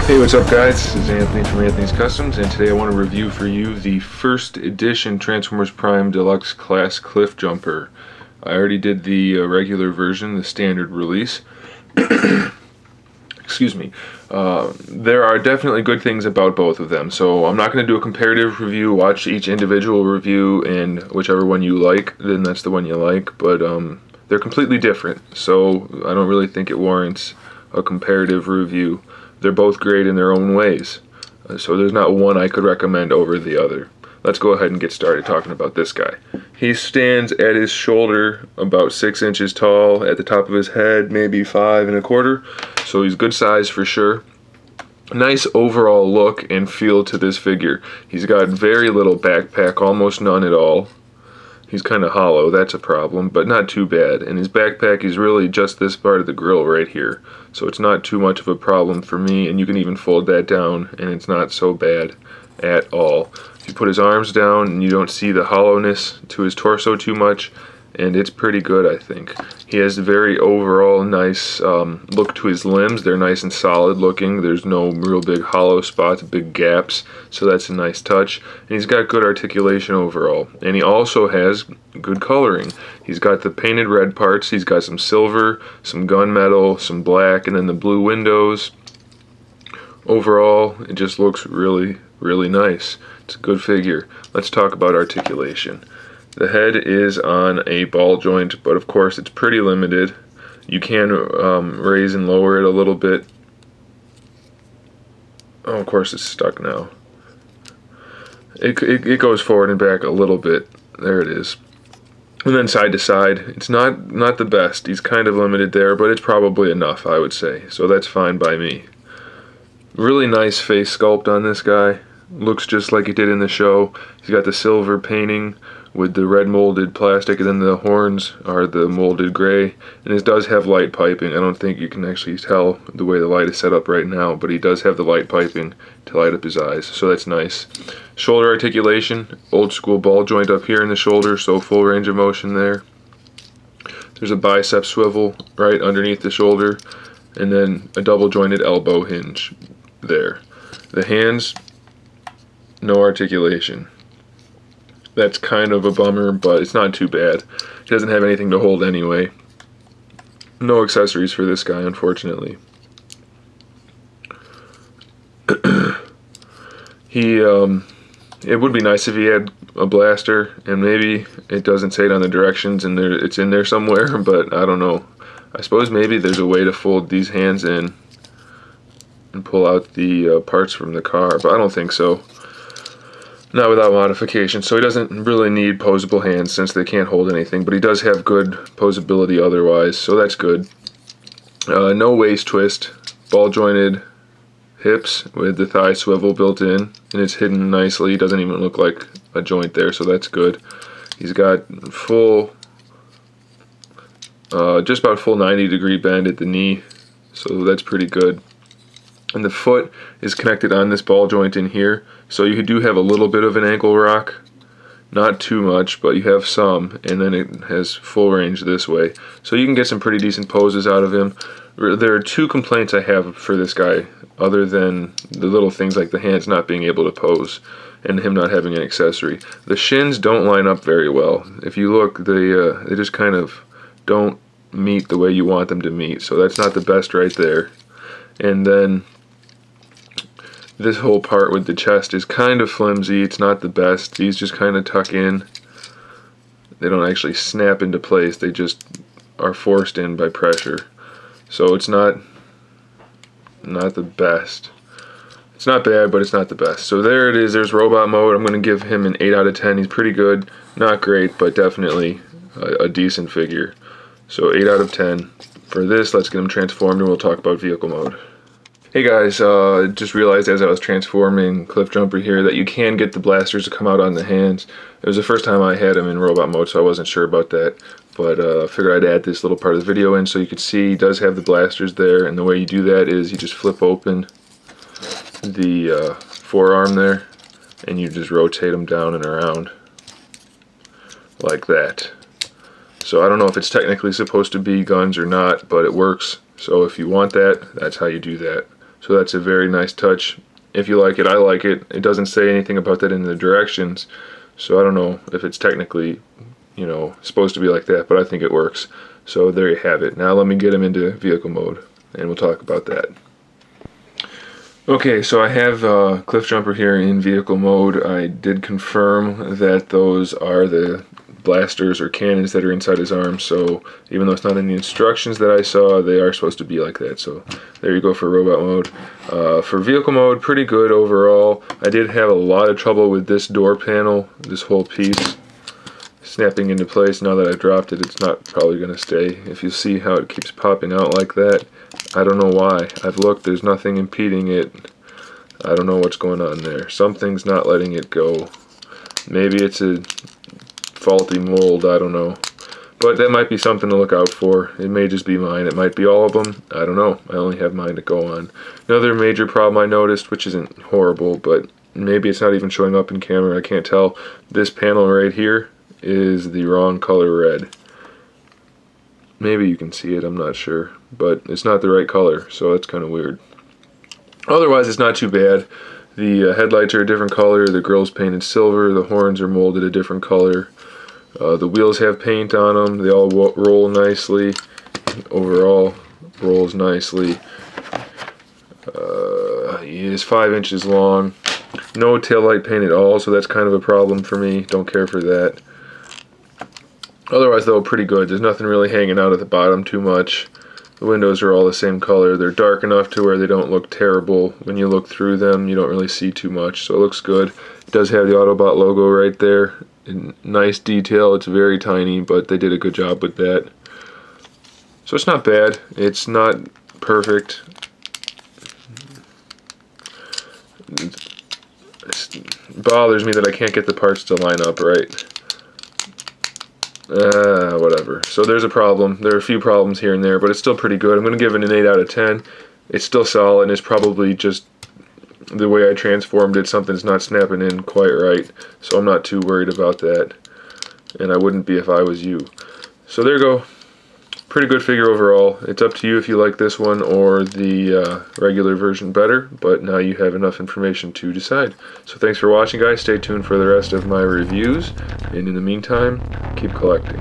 Hey, what's up guys? This is Anthony from Anthony's Customs, and today I want to review for you the first edition Transformers Prime Deluxe Class Cliff Jumper. I already did the regular version, the standard release. Excuse me. There are definitely good things about both of them, so I'm not going to do a comparative review. Watch each individual review, and whichever one you like, then that's the one you like, but they're completely different, so I don't really think it warrants a comparative review. They're both great in their own ways, so there's not one I could recommend over the other. Let's go ahead and get started talking about this guy. He stands at his shoulder about 6 inches tall, at the top of his head maybe 5 1/4, so he's good size for sure. Nice overall look and feel to this figure. He's got very little backpack, almost none at all. He's kind of hollow, that's a problem, but not too bad. And his backpack is really just this part of the grill right here, so it's not too much of a problem for me, and you can even fold that down and it's not so bad at all. If you put his arms down and you don't see the hollowness to his torso too much, and it's pretty good, I think. He has a very overall nice look to his limbs. They're nice and solid looking. There's no real big hollow spots, big gaps, so that's a nice touch. And he's got good articulation overall. And he also has good coloring. He's got the painted red parts, he's got some silver, some gunmetal, some black, and then the blue windows. Overall, it just looks really, really nice. It's a good figure. Let's talk about articulation. The head is on a ball joint, but of course it's pretty limited. You can raise and lower it a little bit. Oh, of course it's stuck now. It goes forward and back a little bit. There it is. And then side to side. It's not the best. He's kind of limited there, but it's probably enough, I would say. So that's fine by me. Really nice face sculpt on this guy. Looks just like he did in the show. He's got the silver painting with the red molded plastic, and then the horns are the molded gray, and it does have light piping. I don't think you can actually tell the way the light is set up right now, but he does have the light piping to light up his eyes, so that's nice. Shoulder articulation, old school ball joint up here in the shoulder, so full range of motion there. There's a bicep swivel right underneath the shoulder, and then a double jointed elbow hinge there. The hands, no articulation. That's kind of a bummer, but it's not too bad. He doesn't have anything to hold anyway. No accessories for this guy, unfortunately. It would be nice if he had a blaster, and maybe it doesn't say it on the directions and it's in there somewhere, but I don't know. I suppose maybe there's a way to fold these hands in and pull out the parts from the car, but I don't think so. Not without modification, so he doesn't really need posable hands since they can't hold anything, but he does have good posability otherwise, so that's good. No waist twist, ball jointed hips with the thigh swivel built in, and it's hidden nicely. It doesn't even look like a joint there, so that's good. He's got full, just about full 90-degree bend at the knee, so that's pretty good. And the foot is connected on this ball joint in here, so you do have a little bit of an ankle rock, not too much, but you have some, and then it has full range this way, so you can get some pretty decent poses out of him. There are two complaints I have for this guy, other than the little things like the hands not being able to pose and him not having an accessory. The shins don't line up very well. If you look, they just kind of don't meet the way you want them to meet, so that's not the best right there. And then this whole part with the chest is kind of flimsy. It's not the best. These just kind of tuck in. They don't actually snap into place. They just are forced in by pressure. So it's not the best. It's not bad, but it's not the best. So there it is. There's robot mode. I'm going to give him an 8 out of 10. He's pretty good. Not great, but definitely a decent figure. So 8 out of 10. For this, let's get him transformed and we'll talk about vehicle mode. Hey guys, just realized as I was transforming Cliff Jumper here that you can get the blasters to come out on the hands. It was the first time I had him in robot mode, so I wasn't sure about that. But I figured I'd add this little part of the video in so you could see he does have the blasters there, and the way you do that is you just flip open the forearm there, and you just rotate them down and around like that. So I don't know if it's technically supposed to be guns or not, but it works. So if you want that, that's how you do that. So that's a very nice touch. If you like it, I like it. It doesn't say anything about that in the directions, so I don't know if it's technically, you know, supposed to be like that, but I think it works. So there you have it. Now let me get him into vehicle mode, and we'll talk about that. Okay, so I have CLIFFJUMPER here in vehicle mode. I did confirm that those are the blasters or cannons that are inside his arm, so even though it's not in the instructions that I saw, they are supposed to be like that. So there you go for robot mode. For vehicle mode, pretty good overall. I did have a lot of trouble with this door panel, this whole piece snapping into place. Now that I dropped it, it's not probably going to stay. If you see how it keeps popping out like that, I don't know why. I've looked, there's nothing impeding it. I don't know what's going on there. Something's not letting it go. Maybe it's a faulty mold, I don't know. But that might be something to look out for. It may just be mine. It might be all of them. I don't know. I only have mine to go on. Another major problem I noticed, which isn't horrible, but maybe it's not even showing up in camera, I can't tell. This panel right here is the wrong color red. Maybe you can see it, I'm not sure. But it's not the right color, so it's kind of weird. Otherwise, it's not too bad. The headlights are a different color, the grille's painted silver, the horns are molded a different color. The wheels have paint on them, they all roll nicely. Overall, rolls nicely. It is 5 inches long. No taillight paint at all, so that's kind of a problem for me. Don't care for that. Otherwise, though, pretty good. There's nothing really hanging out at the bottom too much. The windows are all the same color. They're dark enough to where they don't look terrible. When you look through them, you don't really see too much, so it looks good. It does have the Autobot logo right there. Nice detail. It's very tiny, but they did a good job with that. So it's not bad. It's not perfect. It bothers me that I can't get the parts to line up right. Whatever. So there's a problem. There are a few problems here and there, but it's still pretty good. I'm going to give it an 8 out of 10. It's still solid, and it's probably just the way I transformed it. Something's not snapping in quite right, so I'm not too worried about that. And I wouldn't be if I was you. So there you go. Pretty good figure overall. It's up to you if you like this one or the regular version better, but now you have enough information to decide. So thanks for watching, guys. Stay tuned for the rest of my reviews, and in the meantime, keep collecting.